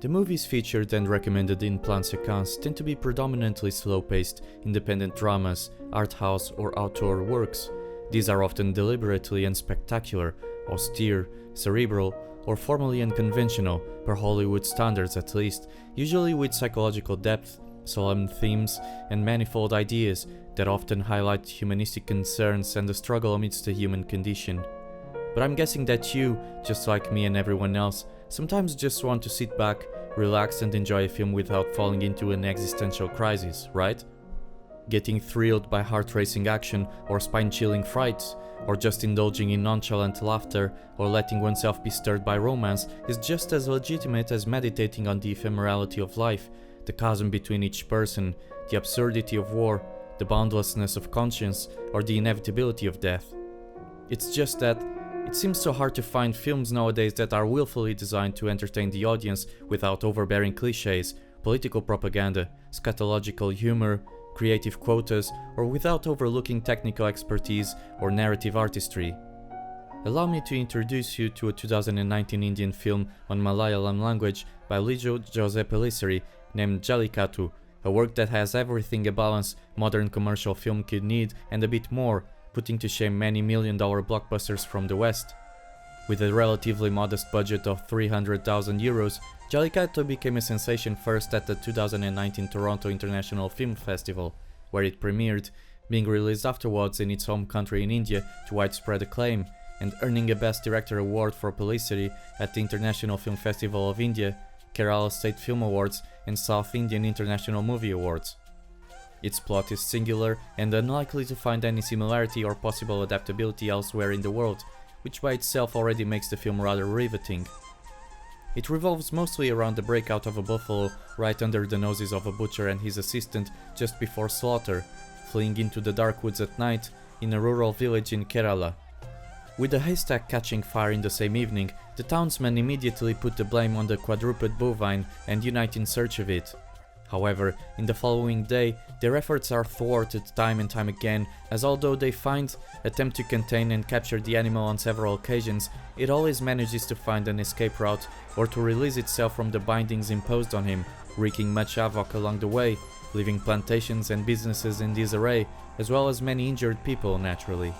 The movies featured and recommended in Plan-Séquence tend to be predominantly slow-paced, independent dramas, art house or auteur works. These are often deliberately unspectacular, austere, cerebral, or formally unconventional, per Hollywood standards at least, usually with psychological depth, solemn themes, and manifold ideas that often highlight humanistic concerns and the struggle amidst the human condition. But I'm guessing that you, just like me and everyone else, sometimes just want to sit back, relax and enjoy a film without falling into an existential crisis, right? Getting thrilled by heart-racing action or spine-chilling frights, or just indulging in nonchalant laughter or letting oneself be stirred by romance is just as legitimate as meditating on the ephemerality of life, the chasm between each person, the absurdity of war, the boundlessness of conscience, or the inevitability of death. It's just that it seems so hard to find films nowadays that are willfully designed to entertain the audience without overbearing clichés, political propaganda, scatological humor, creative quotas, or without overlooking technical expertise or narrative artistry. Allow me to introduce you to a 2019 Indian film on Malayalam language by Lijo Jose Pellissery named Jallikattu, a work that has everything a balanced modern commercial film could need and a bit more, putting to shame many million-dollar blockbusters from the West. With a relatively modest budget of 300,000 euros, Jallikattu became a sensation first at the 2019 Toronto International Film Festival, where it premiered, being released afterwards in its home country in India to widespread acclaim, and earning a Best Director award for Pellissery at the International Film Festival of India, Kerala State Film Awards and South Indian International Movie Awards. Its plot is singular and unlikely to find any similarity or possible adaptability elsewhere in the world, which by itself already makes the film rather riveting. It revolves mostly around the breakout of a buffalo right under the noses of a butcher and his assistant just before slaughter, fleeing into the dark woods at night in a rural village in Kerala. With the haystack catching fire in the same evening, the townsmen immediately put the blame on the quadruped bovine and unite in search of it. However, in the following day, their efforts are thwarted time and time again, as although they attempt to contain and capture the animal on several occasions, it always manages to find an escape route or to release itself from the bindings imposed on him, wreaking much havoc along the way, leaving plantations and businesses in disarray, as well as many injured people naturally.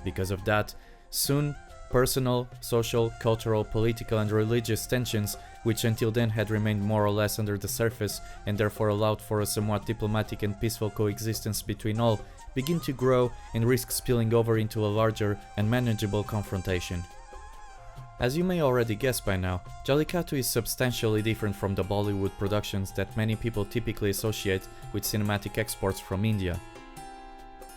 Because of that, soon, personal, social, cultural, political and religious tensions, which until then had remained more or less under the surface and therefore allowed for a somewhat diplomatic and peaceful coexistence between all, begin to grow and risk spilling over into a larger, unmanageable confrontation. As you may already guess by now, Jallikattu is substantially different from the Bollywood productions that many people typically associate with cinematic exports from India.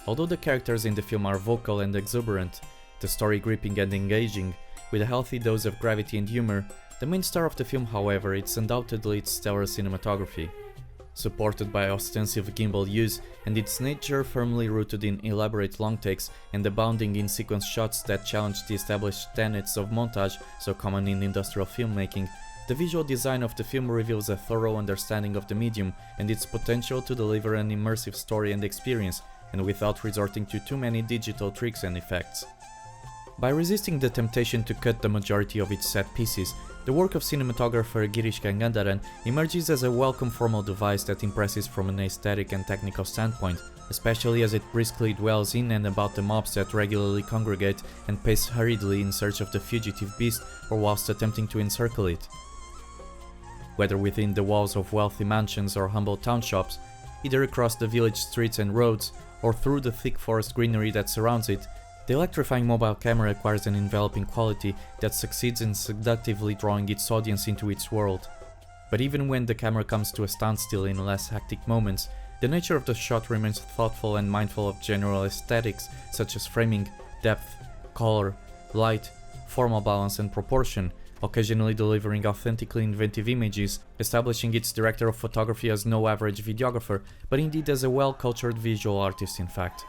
Although the characters in the film are vocal and exuberant, the story gripping and engaging, with a healthy dose of gravity and humor, the main star of the film, however, is undoubtedly its stellar cinematography. Supported by ostensive gimbal use and its nature firmly rooted in elaborate long takes and abounding in sequence shots that challenge the established tenets of montage so common in industrial filmmaking, the visual design of the film reveals a thorough understanding of the medium and its potential to deliver an immersive story and experience, and without resorting to too many digital tricks and effects. By resisting the temptation to cut the majority of its set pieces, the work of cinematographer Girish Gangadharan emerges as a welcome formal device that impresses from an aesthetic and technical standpoint, especially as it briskly dwells in and about the mobs that regularly congregate and pace hurriedly in search of the fugitive beast or whilst attempting to encircle it. Whether within the walls of wealthy mansions or humble townshops, either across the village streets and roads, or through the thick forest greenery that surrounds it, the electrifying mobile camera acquires an enveloping quality that succeeds in seductively drawing its audience into its world. But even when the camera comes to a standstill in less hectic moments, the nature of the shot remains thoughtful and mindful of general aesthetics such as framing, depth, color, light, formal balance and proportion, occasionally delivering authentically inventive images, establishing its director of photography as no average videographer, but indeed as a well-cultured visual artist in fact.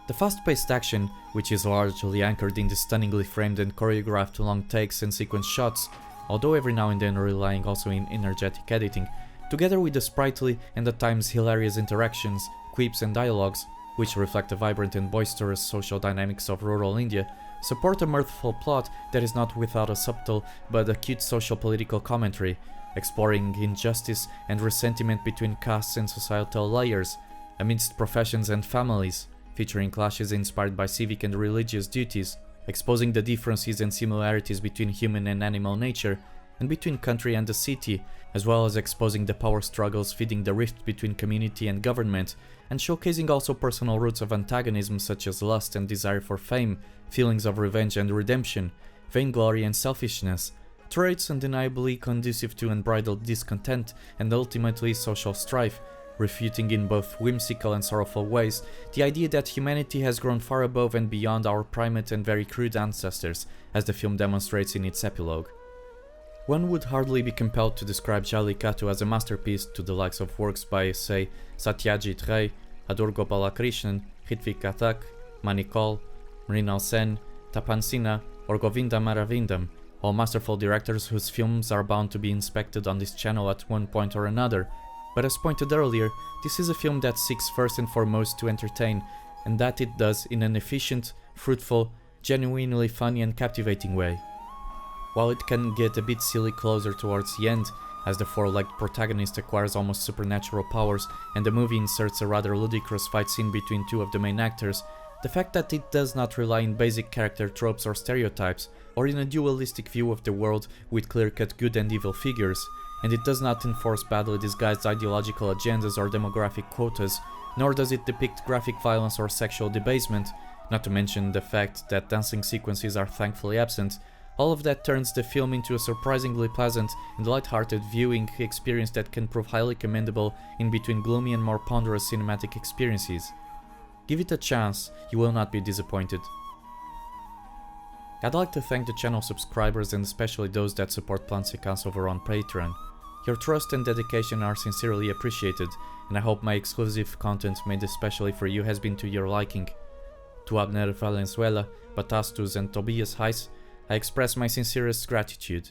The fast-paced action, which is largely anchored in the stunningly framed and choreographed long takes and sequence shots, although every now and then relying also in energetic editing, together with the sprightly and at times hilarious interactions, quips and dialogues, which reflect the vibrant and boisterous social dynamics of rural India, support a mirthful plot that is not without a subtle but acute social political commentary, exploring injustice and resentment between castes and societal layers, amidst professions and families, featuring clashes inspired by civic and religious duties, exposing the differences and similarities between human and animal nature, and between country and the city, as well as exposing the power struggles feeding the rift between community and government, and showcasing also personal roots of antagonism such as lust and desire for fame, feelings of revenge and redemption, vainglory and selfishness, traits undeniably conducive to unbridled discontent and ultimately social strife, refuting in both whimsical and sorrowful ways the idea that humanity has grown far above and beyond our primate and very crude ancestors, as the film demonstrates in its epilogue. One would hardly be compelled to describe Jallikattu as a masterpiece to the likes of works by, say, Satyajit Ray, Adur Gopalakrishnan, Ritvik Kathak, Manikol, Mrinal Sen, Tapan Sinha, or Govinda Maravindam, all masterful directors whose films are bound to be inspected on this channel at one point or another. But as pointed earlier, this is a film that seeks first and foremost to entertain, and that it does in an efficient, fruitful, genuinely funny and captivating way. While it can get a bit silly closer towards the end, as the four-legged protagonist acquires almost supernatural powers and the movie inserts a rather ludicrous fight scene between two of the main actors, the fact that it does not rely on basic character tropes or stereotypes, or in a dualistic view of the world with clear-cut good and evil figures, and it does not enforce badly disguised ideological agendas or demographic quotas, nor does it depict graphic violence or sexual debasement, not to mention the fact that dancing sequences are thankfully absent. All of that turns the film into a surprisingly pleasant and light-hearted viewing experience that can prove highly commendable in between gloomy and more ponderous cinematic experiences. Give it a chance, you will not be disappointed. I'd like to thank the channel subscribers and especially those that support Plan-Séquence over on Patreon. Your trust and dedication are sincerely appreciated, and I hope my exclusive content made especially for you has been to your liking. To Abner Valenzuela, Batastus and Tobias Heiss, I express my sincerest gratitude.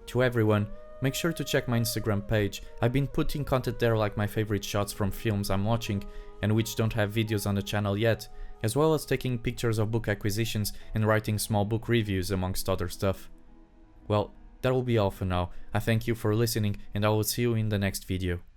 To everyone, make sure to check my Instagram page. I've been putting content there like my favorite shots from films I'm watching and which don't have videos on the channel yet, as well as taking pictures of book acquisitions and writing small book reviews amongst other stuff. Well, that will be all for now. I thank you for listening and I will see you in the next video.